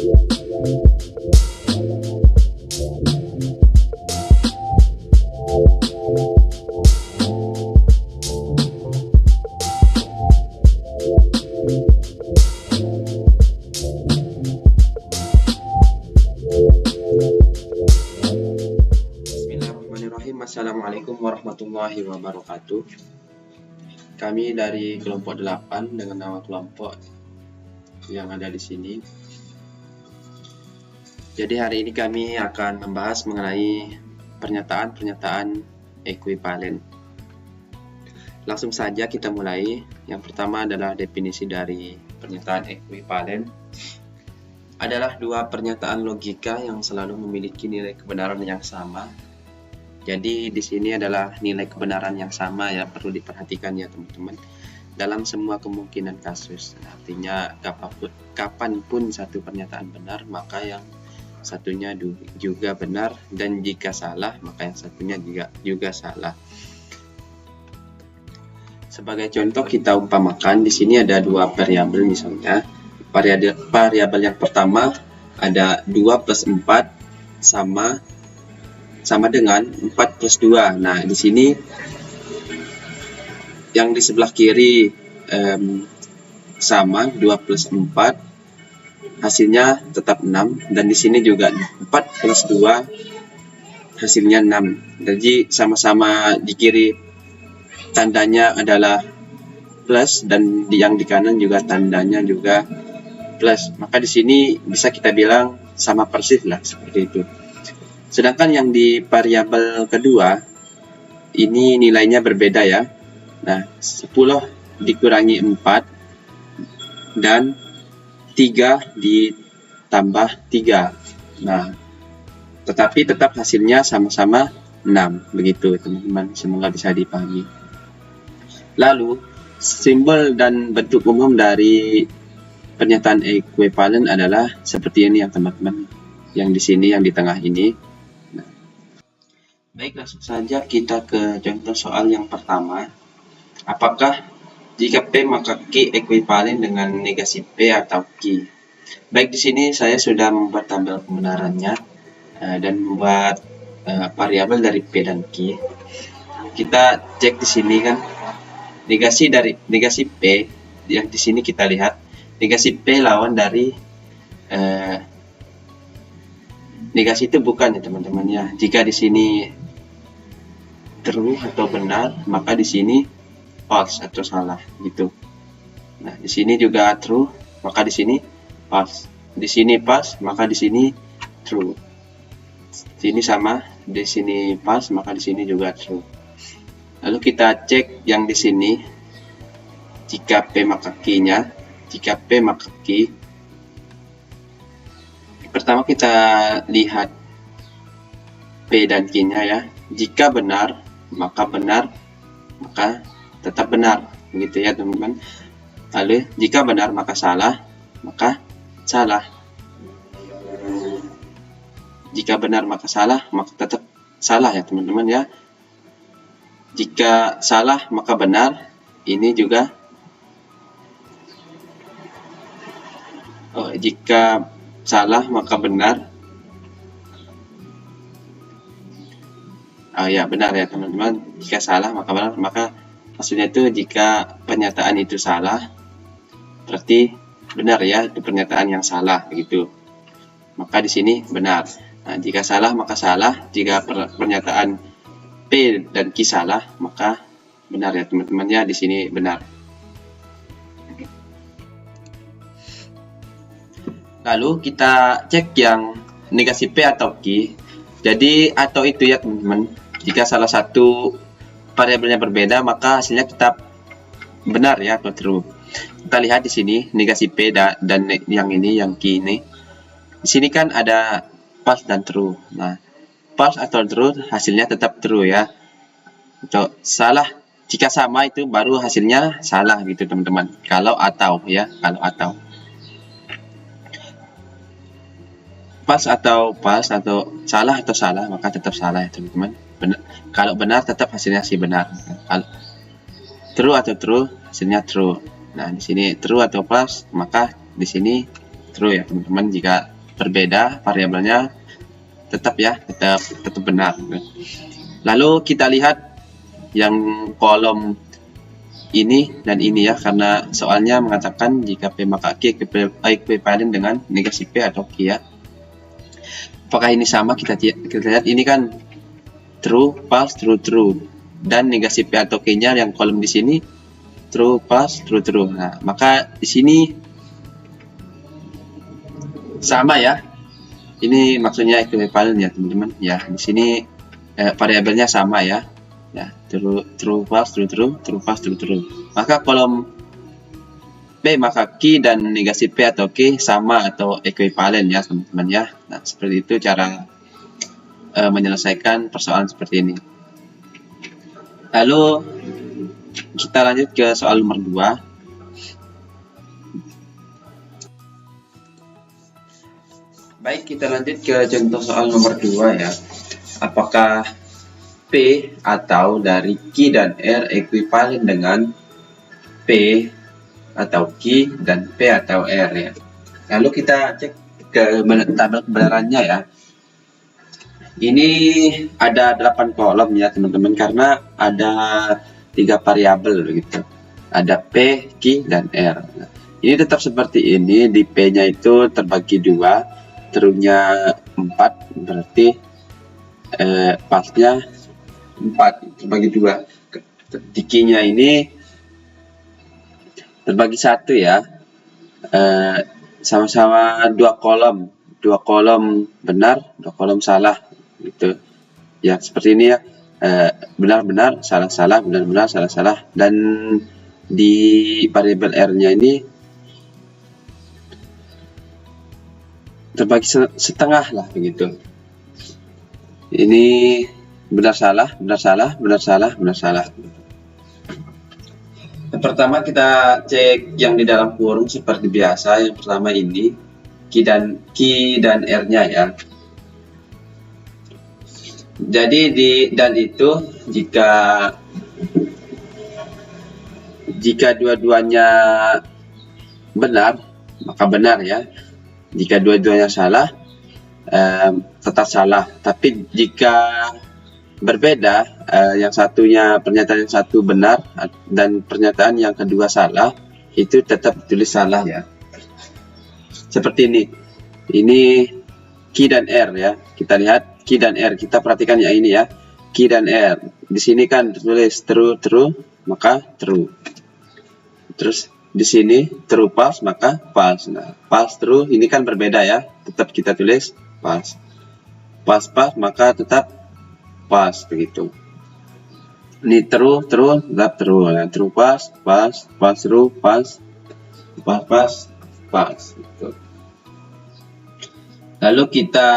Bismillahirrahmanirrahim. Assalamualaikum warahmatullahi wabarakatuh. Kami dari kelompok 8 dengan nama kelompok yang ada di sini. Jadi hari ini kami akan membahas mengenai pernyataan-pernyataan ekuivalen. Langsung saja kita mulai. Yang pertama adalah definisi dari pernyataan ekuivalen. Adalah dua pernyataan logika yang selalu memiliki nilai kebenaran yang sama. Jadi di sini adalah nilai kebenaran yang sama ya, perlu diperhatikan ya teman-teman. Dalam semua kemungkinan kasus, artinya kapanpun satu pernyataan benar, maka yang satunya juga benar, dan jika salah, maka yang satunya juga salah. Sebagai contoh kita umpamakan di sini ada dua variabel misalnya. Variabel yang pertama ada 2 plus 4 sama dengan 4 plus 2. Nah, di sini yang di sebelah kiri sama 2 plus 4, hasilnya tetap 6, dan di sini juga 4 plus 2 hasilnya 6. Jadi sama-sama di kiri tandanya adalah plus, dan yang di kanan juga tandanya juga plus. Maka di sini bisa kita bilang sama persis lah, seperti itu. Sedangkan yang di variabel kedua ini nilainya berbeda ya. Nah, 10 dikurangi 4 dan 3 ditambah 3. Nah, tetapi tetap hasilnya sama-sama 6. Begitu teman-teman, semoga bisa dipahami. Lalu, simbol dan bentuk umum dari pernyataan ekuivalen adalah seperti ini ya teman-teman. Yang di sini, yang di tengah ini. Baik, langsung saja kita ke contoh soal yang pertama. Apakah jika P maka Q ekuivalen dengan negasi P atau Q? Baik, di sini saya sudah membuat tabel pembenarannya dan membuat variabel dari P dan Q. Kita cek di sini kan negasi P, yang di sini kita lihat negasi P lawan dari negasi itu bukan ya teman-teman ya. Jika di sini true atau benar, maka di sini false atau salah gitu. Nah, di sini juga true, maka di sini false. Di sini false, maka di sini true. Sini sama, di sini false, maka di sini juga true. Lalu kita cek yang di sini. Jika P maka Q-nya, jika P maka Q. Pertama kita lihat P dan Q-nya ya. Jika benar, maka tetap benar, begitu ya teman-teman. Lalu jika benar maka salah, maka salah. Jika benar maka salah, maka tetap salah ya teman-teman ya. Jika salah maka benar, ini juga. Jika salah maka benar. Ya benar ya teman-teman. Jika salah maka benar, maka maksudnya itu jika pernyataan itu salah, berarti benar ya, itu pernyataan yang salah begitu. Maka di sini benar. Nah, jika salah maka salah. Jika pernyataan P dan Q salah, maka benar ya teman-teman ya, di sini benar. Lalu kita cek yang negasi P atau Q. Jadi atau itu ya teman-teman. Jika salah satu variabelnya berbeda, maka hasilnya tetap benar ya atau true. Kita lihat di sini negasi P dan yang ini, yang Q ini. Di sini kan ada false dan true. Nah, false atau true hasilnya tetap true ya. Salah, jika sama itu baru hasilnya salah gitu teman-teman. Kalau atau ya, kalau atau. False atau salah maka tetap salah ya teman-teman. Kalau benar tetap hasilnya sih benar. Kalau true atau true hasilnya true. Nah, di sini true atau false, maka di sini true ya teman-teman. Jika berbeda variabelnya, tetap ya, tetap benar. Lalu kita lihat yang kolom ini dan ini ya, karena soalnya mengatakan jika P maka Q ekuivalen dengan negasi P atau Q ya. Apakah ini sama? Kita lihat ini kan true, false, true, true, dan negasi P atau Q-nya yang kolom di sini true, false, true, true. Nah, maka di sini sama ya. Ini maksudnya ekuivalen ya teman-teman. Ya, di sini variabelnya sama ya. Ya, true, false, true, true, true, false, true, true. Maka kolom P maka Q dan negasi P atau Q sama atau ekuivalen ya teman-teman ya. Nah, seperti itu cara menyelesaikan persoalan seperti ini. Lalu kita lanjut ke soal nomor 2. Baik, kita lanjut ke contoh soal nomor 2 ya. Apakah P atau dari Q dan R ekuivalen dengan P atau Q dan P atau R ya. Lalu kita cek ke tabel kebenarannya ya. Ini ada 8 kolom ya teman-teman, karena ada 3 variabel begitu. Ada P, Q, dan R. Nah, ini tetap seperti ini, di P-nya itu terbagi 2. True-nya 4, berarti false-nya 4 terbagi 2. Di Q-nya ini terbagi 1 ya. Sama-sama 2 kolom. 2 kolom benar, 2 kolom salah gitu. Ya, seperti ini ya. Benar-benar, salah-salah, benar-benar, salah-salah. Dan di variabel R-nya ini terbagi setengah lah begitu. Ini benar salah, benar salah, benar salah, benar salah. Yang pertama kita cek yang di dalam kurung seperti biasa. Yang pertama ini Q dan R-nya ya. Jadi dan itu jika dua-duanya benar maka benar ya. Jika dua-duanya salah, tetap salah. Tapi jika berbeda, yang satunya pernyataan yang satu benar dan pernyataan yang kedua salah, itu tetap ditulis salah ya. Seperti ini. Ini Q dan R ya. Kita lihat Q dan R. Kita perhatikan ya ini ya. Q dan R. Di sini kan tulis true, true, maka true. Terus di sini true false maka false. Nah, false true ini kan berbeda ya, tetap kita tulis false. False false maka tetap false begitu. Ini true true tetap true. Nah, true false false, false true false, false false false gitu. Lalu kita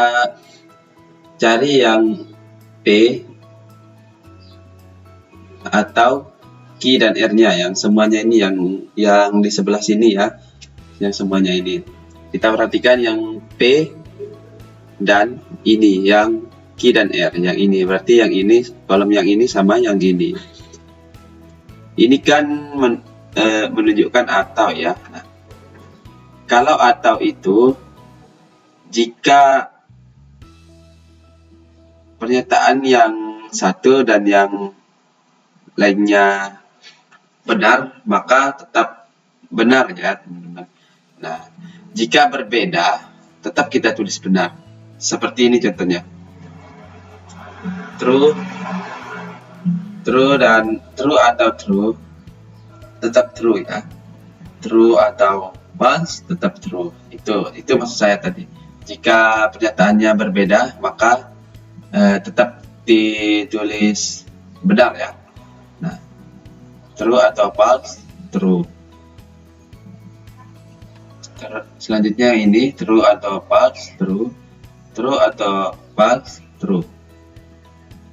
cari yang P atau Q dan R-nya, yang semuanya ini yang di sebelah sini ya, yang semuanya ini. Kita perhatikan yang P dan ini yang Q dan R, yang ini berarti yang ini kolom yang ini sama yang ini. Ini kan menunjukkan atau ya. Nah, kalau atau itu jika pernyataan yang satu dan yang lainnya benar, maka tetap benar ya teman-teman. Nah, jika berbeda, tetap kita tulis benar. Seperti ini contohnya. True, true dan true atau true, tetap true ya. True atau false, tetap true. Itu maksud saya tadi. Jika pernyataannya berbeda, maka tetap ditulis benar ya. True atau false, true. Selanjutnya ini true atau false, true. True atau false, true.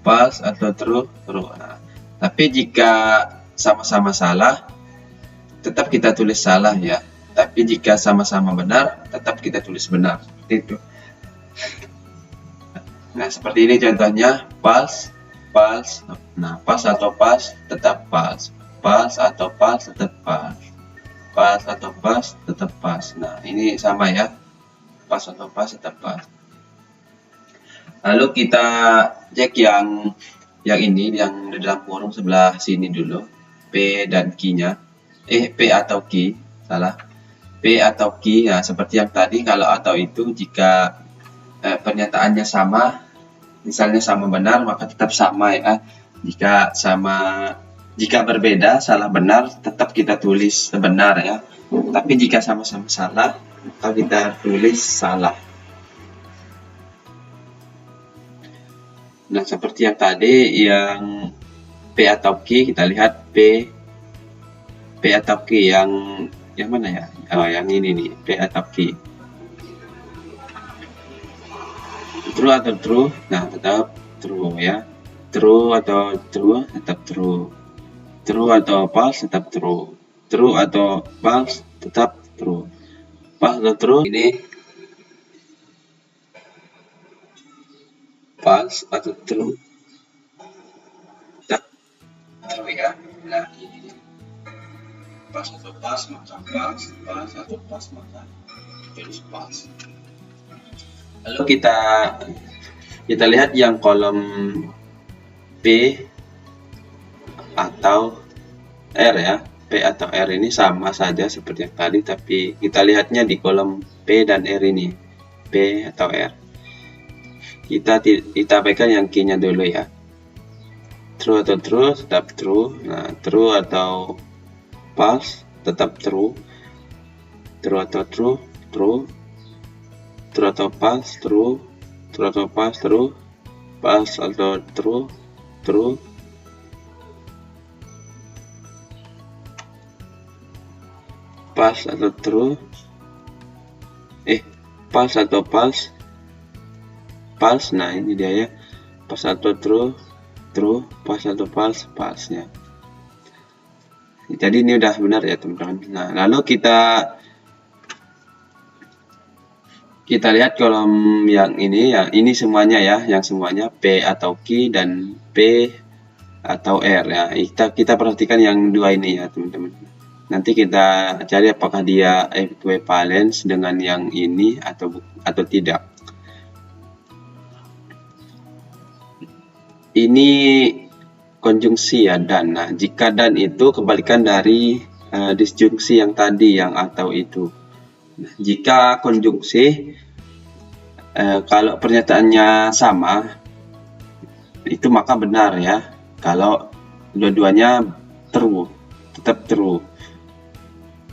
False atau true, true. Nah, tapi jika sama-sama salah, tetap kita tulis salah ya. Tapi jika sama-sama benar, tetap kita tulis benar. Seperti itu. Nah, seperti ini contohnya, false, false. Nah, false atau false, tetap false. False atau false tetap false. False atau false tetap false. Nah, ini sama ya. pas atau pas, tetap pas. Lalu kita cek yang ini, yang di dalam kurung sebelah sini dulu, P dan Q-nya. P atau Q, salah. P atau Q, ya seperti yang tadi, kalau atau itu jika pernyataannya sama, misalnya sama benar, maka tetap sama ya. Jika berbeda, salah benar, tetap kita tulis benar ya. Tapi jika sama-sama salah, maka kita tulis salah. Nah, seperti yang tadi, yang P atau Q, kita lihat P atau Q yang mana ya? Oh, yang ini nih, P atau Q. True atau true? Nah, tetap true ya. True atau true, tetap true. True atau false, tetap true. True atau false, tetap true. False atau true, ini false atau true, tetap true ya. Nah, ini false atau false, maka false. False atau false, maka tulis false. Lalu kita lihat yang kolom P atau R ya. P atau R ini sama saja seperti yang tadi, tapi kita lihatnya di kolom P dan R ini. P atau R. Kita pegang yang Q-nya dulu ya. True atau true, tetap true. Nah, true atau false, tetap true. True atau true, true. True atau false, true. True atau false, true. False atau true, true. False atau true. False atau false. False, nah ini dia ya. False atau true, true. False atau false, false ya. Jadi ini udah benar ya teman-teman. Nah, lalu kita lihat kolom yang ini ya. Ini semuanya ya, yang semuanya P atau Q dan P atau R ya. Kita perhatikan yang dua ini ya teman-teman. Nanti kita cari apakah dia equivalence dengan yang ini atau tidak. Ini konjungsi ya, dan. Nah, jika dan itu kebalikan dari disjungsi yang tadi, yang atau itu. Nah, jika konjungsi, kalau pernyataannya sama, itu maka benar ya. Kalau dua-duanya true, tetap true.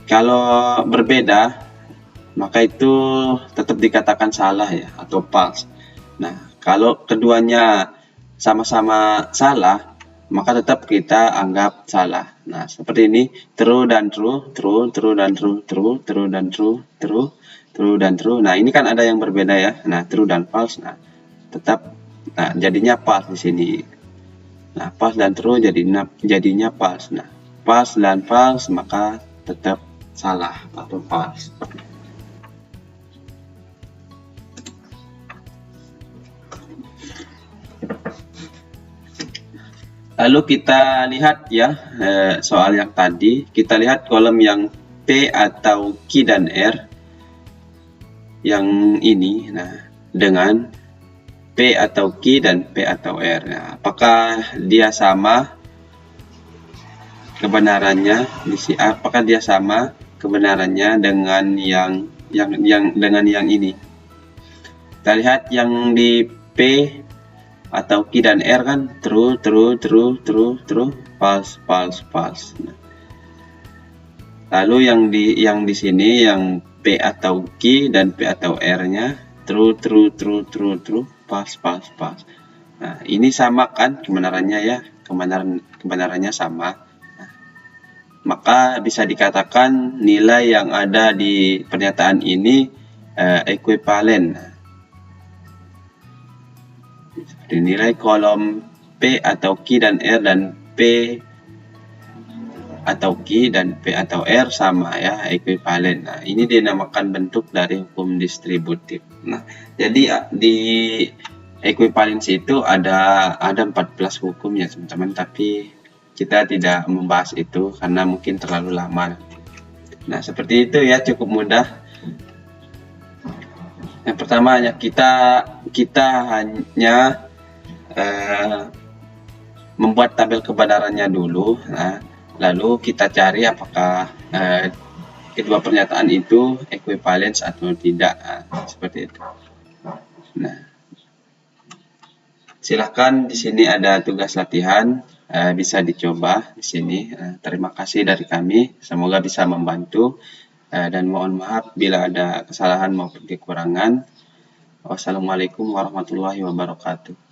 Kalau berbeda, maka itu tetap dikatakan salah ya, atau false. Nah, kalau keduanya sama-sama salah, maka tetap kita anggap salah. Nah, seperti ini, true dan true, true, true dan true, true, true dan true, true, true dan true. Nah, ini kan ada yang berbeda ya. Nah, true dan false. Nah, tetap, nah jadinya false di sini. Nah, false dan true jadinya false. Nah, false dan false maka tetap salah atau false. Lalu kita lihat ya soal yang tadi, kita lihat kolom yang P atau Q dan R yang ini, nah dengan P atau Q dan P atau R. Nah, apakah dia sama kebenarannya di sini? Apakah dia sama kebenarannya dengan yang ini? Kita lihat yang di P atau Q dan R kan true, true, true, true, true, false, false, false. Nah, lalu yang di sini yang P atau Q dan P atau R-nya true, true, true, true, true, false, false, false. Nah, ini sama kan kebenarannya ya, kebenarannya sama. Nah, maka bisa dikatakan nilai yang ada di pernyataan ini ekuivalen. Nilai kolom P atau Q dan R dan P atau Q dan P atau R sama ya, ekuivalen. Nah, ini dinamakan bentuk dari hukum distributif. Nah, jadi di ekuivalensi itu ada 14 hukum ya teman-teman, tapi kita tidak membahas itu karena mungkin terlalu lama. Nah, seperti itu ya, cukup mudah. Yang pertama ya kita hanya membuat tabel kebenarannya dulu. Nah, lalu kita cari apakah kedua pernyataan itu equivalence atau tidak. Nah, seperti itu. Nah, silahkan di sini ada tugas latihan, bisa dicoba di sini. Terima kasih dari kami, semoga bisa membantu. Dan mohon maaf bila ada kesalahan maupun kekurangan. Wassalamualaikum warahmatullahi wabarakatuh.